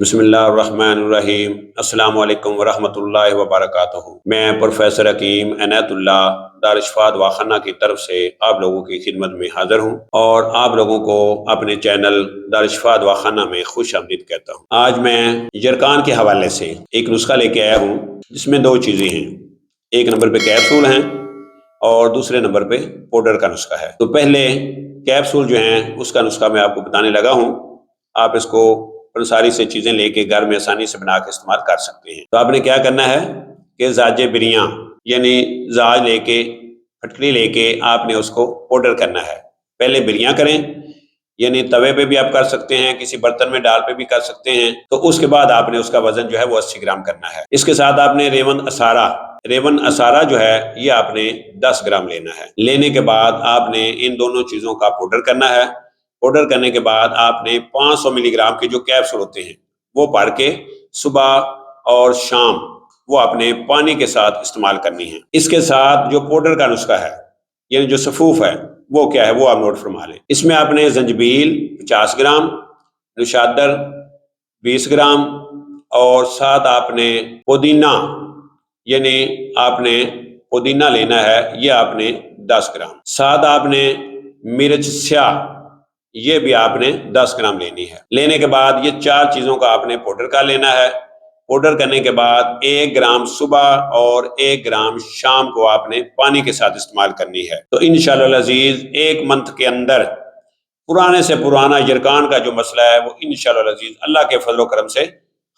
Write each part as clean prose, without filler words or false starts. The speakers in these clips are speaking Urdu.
بسم اللہ الرحمن الرحیم۔ السلام علیکم ورحمۃ اللہ وبرکاتہ۔ میں پروفیسر حکیم عنایت اللہ دارالشفاء دواخانہ کی طرف سے آپ لوگوں کی خدمت میں حاضر ہوں اور آپ لوگوں کو اپنے چینل دارالشفاء دواخانہ میں خوش آمدید کہتا ہوں۔ آج میں یرکان کے حوالے سے ایک نسخہ لے کے آیا ہوں جس میں دو چیزیں ہیں، ایک نمبر پہ کیپسول ہیں اور دوسرے نمبر پہ پاؤڈر کا نسخہ ہے۔ تو پہلے کیپسول جو ہیں اس کا نسخہ میں آپ کو بتانے لگا ہوں۔ آپ اس کو ساری سے چیزیں لے کے گھر میں آسانی سے بنا کے استعمال کر سکتے ہیں۔ تو آپ نے کیا کرنا ہے کہ زاج بریاں یعنی زاج لے کے پھٹکری لے کے آپ نے اس کو پاؤڈر کرنا ہے۔ پہلے بریاں کریں، یعنی توے پہ بھی آپ کر سکتے ہیں، کسی برتن میں ڈال پہ بھی کر سکتے ہیں۔ تو اس کے بعد آپ نے اس کا وزن جو ہے وہ 80 گرام کرنا ہے۔ اس کے ساتھ آپ نے ریون اسارہ جو ہے یہ آپ نے 10 گرام لینا ہے۔ لینے کے بعد آپ نے ان دونوں چیزوں کا پاؤڈر کرنا ہے۔ پاؤڈر کرنے کے بعد آپ نے 500 ملی گرام کے جو کیپسول ہوتے ہیں وہ پڑھ کے صبح اور شام وہ اپنے پانی کے ساتھ استعمال کرنی ہے۔ اس کے ساتھ جو پاؤڈر کا نسخہ ہے یعنی جو صفوف ہے وہ کیا ہے وہ آپ نوٹ فرما لیں۔ اس میں آپ نے زنجبیل 50 گرام، نشادر 20 گرام اور ساتھ آپ نے پودینہ یعنی آپ نے پودینہ لینا ہے، یہ آپ نے 10 گرام۔ ساتھ آپ نے مرچ سیاہ یہ بھی آپ نے 10 گرام لینی ہے۔ لینے کے بعد یہ چار چیزوں کا آپ نے پاؤڈر کر لینا ہے۔ پاؤڈر کرنے کے بعد 1 گرام صبح اور 1 گرام شام کو آپ نے پانی کے ساتھ استعمال کرنی ہے۔ تو انشاءاللہ العزیز 1 منتھ کے اندر پرانے سے پرانا یرکان کا جو مسئلہ ہے وہ انشاءاللہ العزیز اللہ کے فضل و کرم سے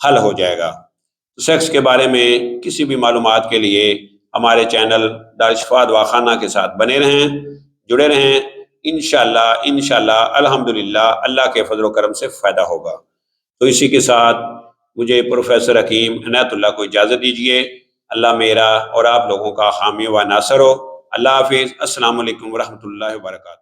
حل ہو جائے گا۔ سیکس کے بارے میں کسی بھی معلومات کے لیے ہمارے چینل دارالشفاء دواخانہ کے ساتھ بنے رہیں، جڑے رہیں۔ انشاءاللہ الحمدللہ اللہ کے فضل و کرم سے فائدہ ہوگا۔ تو اسی کے ساتھ مجھے پروفیسر حکیم عنایت اللہ کو اجازت دیجیے۔ اللہ میرا اور آپ لوگوں کا حامی و ناصر ہو۔ اللہ حافظ۔ السلام علیکم ورحمۃ اللہ وبرکاتہ۔